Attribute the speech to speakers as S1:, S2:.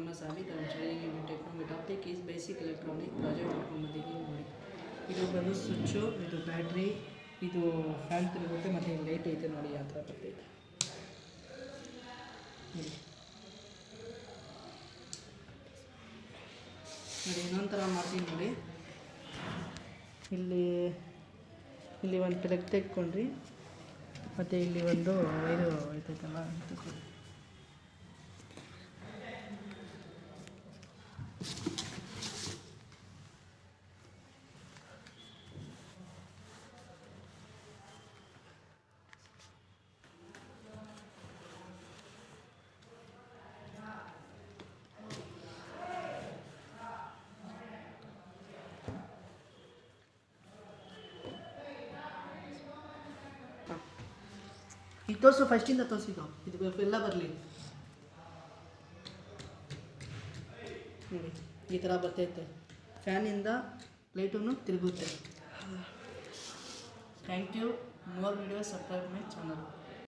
S1: ನನ್ನ Sabith I am sharing you technology topic is basic electronic project ಮಾಡ್ಕೊಂಡು ಬಂದಿದ್ದೀನಿ ನೋಡಿ. ಇದು ಬಂದು ಸ್ವಿಚ್ಚು, ಇದು ಬ್ಯಾಟ್ರಿ, ಇದು ಫ್ಯಾನ್ ತಿರುಗುತ್ತೆ ಮತ್ತು ಲೈಟ್ ಐತೆ ನೋಡಿ ಆ ಥರ ಬರ್ತೈತೆ ನೋಡಿ. ಇನ್ನೊಂದು ಥರ ಮಾಡ್ತೀನಿ ನೋಡಿ. ಇಲ್ಲಿ ಒಂದು ಪ್ಲಗ್ ತೆಕ್ಕೊಂಡ್ರಿ ಮತ್ತು ಇಲ್ಲಿ ಒಂದು ವೈರು ಐತೈತಲ್ಲ ತಗೊಳ್ಳಿ. ಈಗ ತೋರಿಸು, ಫಸ್ಟಿಂದ ತೋರಿಸಿದ್ದು ಇದು ಎಲ್ಲ ಬರಲಿ ನೋಡಿ. ಈ ಥರ ಬರ್ತೈತೆ, ಫ್ಯಾನಿಂದ ಲೈಟನ್ನು ತಿರುಗುತ್ತೆ. Thank you. More videos subscribe my channel.